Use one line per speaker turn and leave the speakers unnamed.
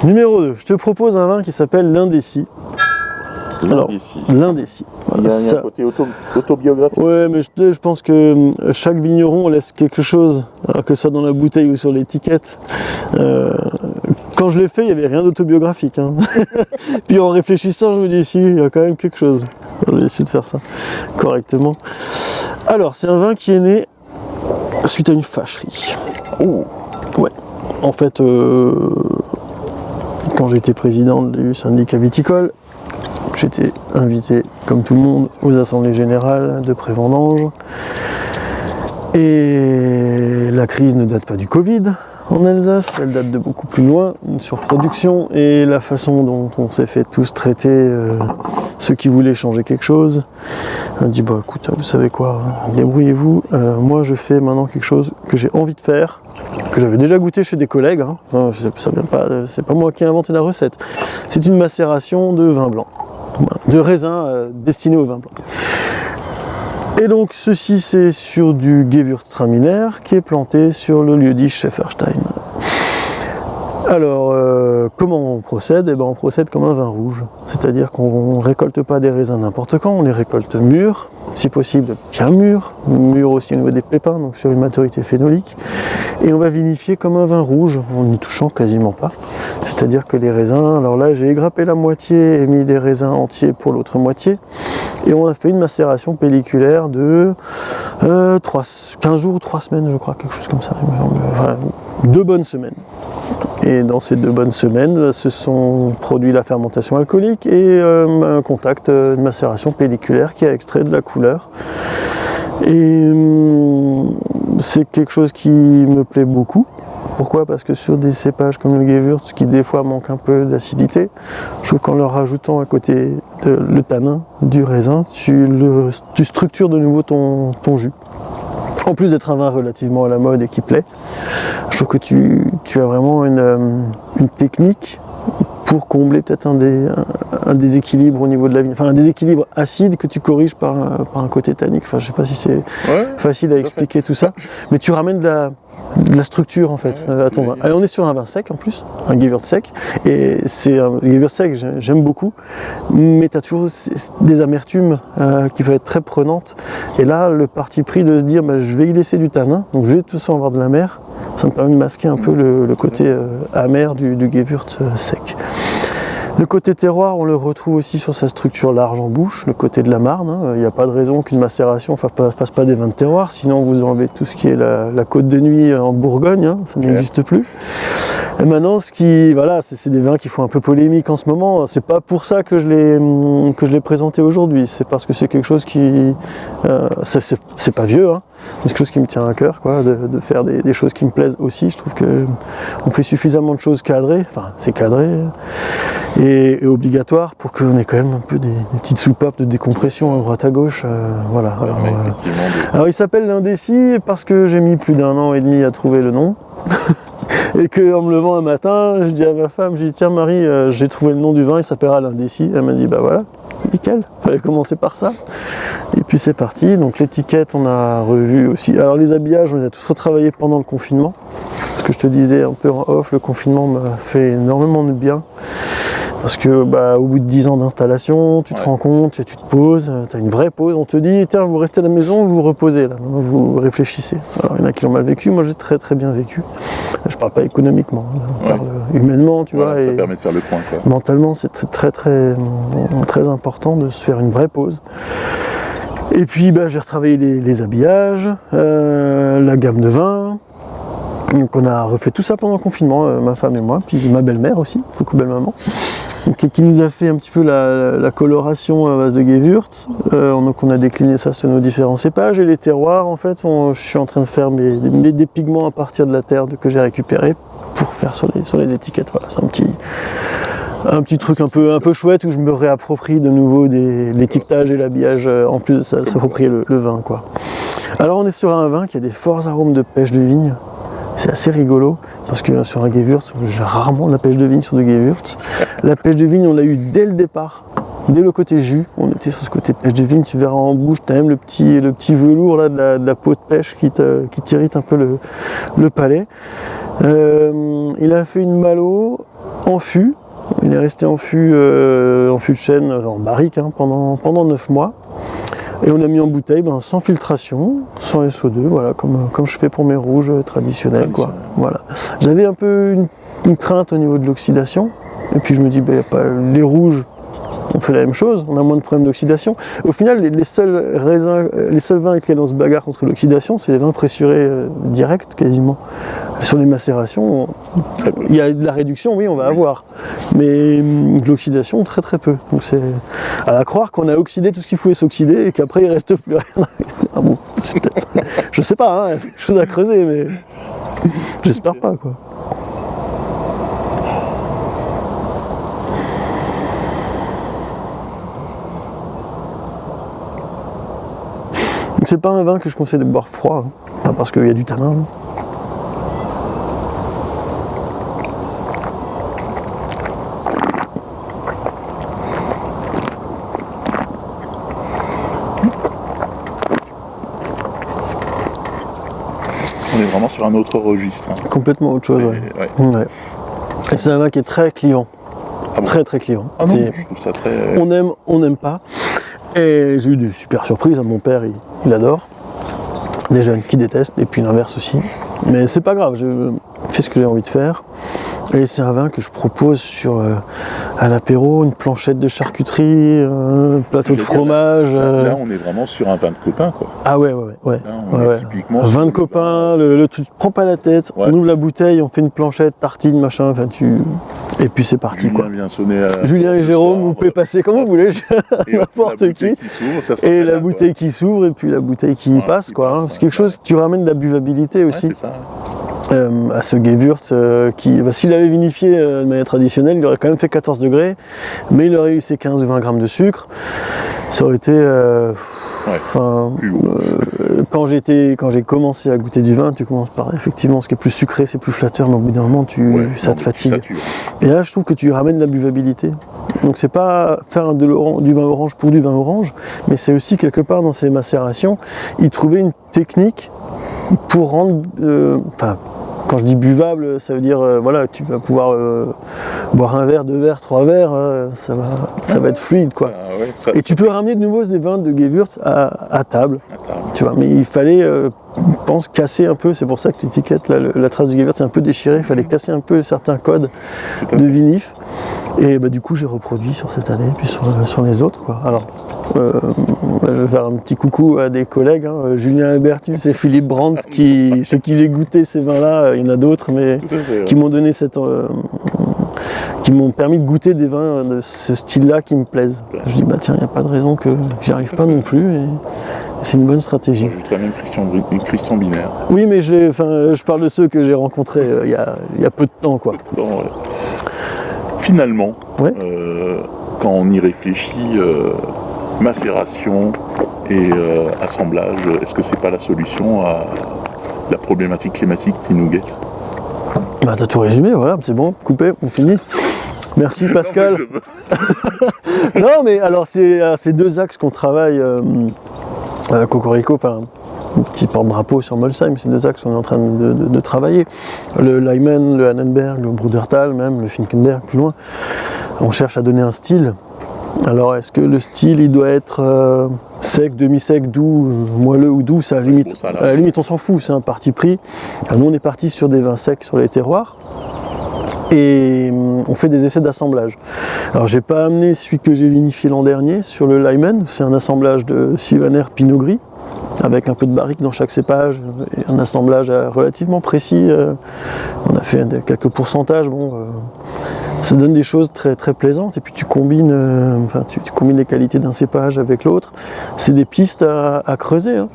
Numéro 2, je te propose un vin qui s'appelle l'Indécis.
L'Indécis.
L'Indécis. Voilà,
Il y a un côté autobiographique.
Ouais, mais je pense que chaque vigneron laisse quelque chose, que ce soit dans la bouteille ou sur l'étiquette. Quand je l'ai fait, il n'y avait rien d'autobiographique. Hein. Puis en réfléchissant, je me dis, si, il y a quand même quelque chose. Je vais essayer de faire ça correctement. Alors, c'est un vin qui est né suite à une fâcherie.
Oh.
Ouais. En fait, quand j'étais président du syndicat viticole, j'étais invité, comme tout le monde, aux assemblées générales de pré-vendange. Et la crise ne date pas du Covid en Alsace, elle date de beaucoup plus loin, une surproduction, et la façon dont on s'est fait tous traiter ceux qui voulaient changer quelque chose. On a dit, bah écoute, vous savez quoi, débrouillez-vous, moi je fais maintenant quelque chose que j'ai envie de faire, que j'avais déjà goûté chez des collègues, hein. Ça vient pas, c'est pas moi qui ai inventé la recette, c'est une macération de vin blanc, de raisin destiné au vin blanc. Et donc ceci c'est sur du Gewürztraminer qui est planté sur le lieu-dit Schäferstein. Alors comment on procède? Eh ben, on procède comme un vin rouge, c'est-à-dire qu'on ne récolte pas des raisins n'importe quand, on les récolte mûrs, si possible bien mûrs aussi au niveau des pépins, donc sur une maturité phénolique, et on va vinifier comme un vin rouge en n'y touchant quasiment pas. C'est-à-dire que les raisins, alors là j'ai égrappé la moitié et mis des raisins entiers pour l'autre moitié, et on a fait une macération pelliculaire de 15 jours ou 3 semaines je crois, quelque chose comme ça, enfin, 2 bonnes semaines. Et dans ces 2 bonnes semaines, se sont produits la fermentation alcoolique et un contact de macération pelliculaire qui a extrait de la couleur. Et c'est quelque chose qui me plaît beaucoup. Pourquoi? Parce que sur des cépages comme le Gewürz, qui des fois manquent un peu d'acidité, je trouve qu'en leur rajoutant à côté le tanin du raisin, tu structures de nouveau ton jus. En plus d'être un vin relativement à la mode et qui plaît, je trouve que tu as vraiment une technique pour combler peut-être un déséquilibre au niveau de la vigne, enfin un déséquilibre acide que tu corriges par un côté tannique. Enfin, je sais pas si c'est facile à expliquer tout ça, mais tu ramènes de la structure en fait à ton vin. Et on est sur un vin sec en plus, un Gewürz sec, et c'est un Gewürz sec, j'aime beaucoup, mais tu as toujours des amertumes qui peuvent être très prenantes. Et là, le parti pris de se dire bah, je vais y laisser du tanin, donc je vais de toute façon avoir de la mer, ça me permet de masquer un peu le côté amer du Gewürz sec. Le côté terroir, on le retrouve aussi sur sa structure large en bouche, le côté de la Marne. Hein. Il n'y a pas de raison qu'une macération ne fasse pas des vins de terroir, sinon vous enlevez tout ce qui est la côte de nuit en Bourgogne, hein, ça n'existe plus. Et maintenant, voilà, c'est des vins qui font un peu polémique en ce moment. C'est pas pour ça que je l'ai présenté aujourd'hui. C'est parce que c'est quelque chose qui, c'est pas vieux, hein. C'est quelque chose qui me tient à cœur, quoi, de faire des choses qui me plaisent aussi. Je trouve que on fait suffisamment de choses cadrées. Enfin, c'est cadré et obligatoire pour qu'on ait quand même un peu des petites soupapes de décompression à droite à gauche. Voilà. Alors, il s'appelle l'Indécis parce que j'ai mis plus d'1 an et demi à trouver le nom. Et qu'en me levant un matin, je dis à ma femme, je dis tiens Marie, j'ai trouvé le nom du vin, il s'appellera l'Indécis. Elle m'a dit bah voilà, nickel, fallait commencer par ça. Et puis c'est parti, donc l'étiquette on a revu aussi. Alors les habillages, on les a tous retravaillés pendant le confinement. Parce que je te disais un peu en off, le confinement m'a fait énormément de bien. Parce que au bout de 10 ans d'installation, tu te rends compte, tu te poses, tu as une vraie pause, on te dit tiens vous restez à la maison, vous vous reposez là, vous réfléchissez. Alors il y en a qui l'ont mal vécu, moi j'ai très très bien vécu. Je parle pas économiquement, je parle humainement, tu vois.
Ça permet de faire le point, quoi.
Mentalement c'est très très très important de se faire une vraie pause. Et puis j'ai retravaillé les habillages, la gamme de vins. Donc on a refait tout ça pendant le confinement, ma femme et moi, puis ma belle-mère aussi, coucou belle-maman. Qui nous a fait un petit peu la coloration à base de Gewürz. Donc on a décliné ça sur nos différents cépages et les terroirs en fait, je suis en train de faire des pigments à partir de la terre que j'ai récupéré pour faire sur les étiquettes. Voilà, c'est un petit truc un peu chouette où je me réapproprie de nouveau l'étiquetage et l'habillage en plus de s'approprier le vin, quoi. Alors on est sur un vin qui a des forts arômes de pêche de vigne. C'est assez rigolo parce que sur un Gewürz, j'ai rarement de la pêche de vigne sur du Gewürz. La pêche de vigne, on l'a eu dès le départ, dès le côté jus. On était sur ce côté pêche de vigne, tu verras en bouche, tu as même le petit velours là, de la peau de pêche qui t'irrite un peu le palais. Il a fait une malo en fût. Il est resté en fût de chêne, en barrique, hein, pendant 9 mois. Et on a mis en bouteille sans filtration, sans SO2, voilà, comme je fais pour mes rouges traditionnels. Quoi. Voilà. J'avais un peu une crainte au niveau de l'oxydation. Et puis je me dis, les rouges, on fait la même chose, on a moins de problèmes d'oxydation. Au final, les seuls vins avec lesquels on se bagarre contre l'oxydation, c'est les vins pressurés directs quasiment. Sur les macérations, il y a de la réduction, oui, on va avoir. Mais de l'oxydation, très très peu. Donc c'est à croire qu'on a oxydé tout ce qui pouvait s'oxyder et qu'après il reste plus rien. Ah bon, c'est peut-être. Je sais pas, hein, quelque chose à creuser, mais j'espère pas quoi. C'est pas un vin que je conseille de boire froid, hein. Pas parce qu'il y a du tanin. Hein.
On est vraiment sur un autre registre. Hein.
Complètement autre chose, ouais. Ouais. Et c'est un vin qui est très clivant. Ah bon. Très très clivant.
Ah non, je trouve ça très...
On n'aime pas. Et j'ai eu de super surprises. Mon père, il adore. Des jeunes qui détestent, et puis l'inverse aussi. Mais c'est pas grave, je fais ce que j'ai envie de faire. Et c'est un vin que je propose à l'apéro, une planchette de charcuterie, un plateau de fromage.
Là, on est vraiment sur un vin de copain, quoi.
Ah ouais.
Là, on est typiquement
vin de copain, tu te prends pas la tête, on ouvre la bouteille, on fait une planchette, tartine, machin, et puis c'est parti.
Julien
quoi.
vient sonner
Julien et Jérôme, vous pouvez passer comme vous voulez, n'importe qui. Et la bouteille qui s'ouvre, et puis la bouteille qui passe, quoi. Hein. C'est quelque chose, tu ramènes de la buvabilité aussi.
C'est ça.
À ce Gewürz qui, s'il avait vinifié de manière traditionnelle, il aurait quand même fait 14 degrés, mais il aurait eu ses 15 ou 20 grammes de sucre. Ça aurait été... quand j'ai commencé à goûter du vin, tu commences par effectivement ce qui est plus sucré, c'est plus flatteur, mais au bout d'un moment, ça te fatigue. Et là, je trouve que tu ramènes de la buvabilité. Donc c'est pas faire du vin orange pour du vin orange, mais c'est aussi quelque part dans ces macérations, y trouver une technique pour rendre... quand je dis buvable, ça veut dire tu vas pouvoir boire un verre, 2 verres, 3 verres, ça va être fluide quoi. Et tu peux ramener de nouveau des vins de Gewürz à table. Tu vois, mais il fallait, je pense, casser un peu, c'est pour ça que l'étiquette, la trace de Gewürz est un peu déchirée, il fallait casser un peu certains codes de vinif. Et du coup j'ai reproduit sur cette année, puis sur les autres quoi. Alors, je vais faire un petit coucou à des collègues, hein, Julien Albertus et Philippe Brandt, chez qui j'ai goûté ces vins-là. Il y en a d'autres, mais qui m'ont donné qui m'ont permis de goûter des vins de ce style-là qui me plaisent. Je dis tiens, il n'y a pas de raison que j'y arrive pas non plus. Et c'est une bonne stratégie.
J'ajouterais même Christian Binaire.
Oui, mais je parle de ceux que j'ai rencontrés il y a peu de temps, quoi.
Finalement, quand on y réfléchit, macération et assemblage, est-ce que c'est pas la solution à la problématique climatique qui nous guette?
T'as tout résumé, voilà, c'est bon, coupé, on finit. Merci Pascal. Non mais alors c'est 2 axes qu'on travaille à Cocorico, un petit porte-drapeau sur Molsheim, c'est 2 axes qu'on est en train de travailler. Le Lyman, le Annenberg, le Brudertal même, le Finkenberg plus loin. On cherche à donner un style. Alors est-ce que le style il doit être sec, demi-sec, doux, moelleux ou doux, à la limite on s'en fout, c'est un parti pris. Alors, nous on est parti sur des vins secs sur les terroirs et on fait des essais d'assemblage. Alors j'ai pas amené celui que j'ai vinifié l'an dernier sur le Lyman, c'est un assemblage de Sylvaner Pinot Gris avec un peu de barrique dans chaque cépage, et un assemblage relativement précis. On a fait quelques pourcentages, ça donne des choses très, très plaisantes, et puis tu combines, tu combines les qualités d'un cépage avec l'autre. C'est des pistes à creuser. Hein.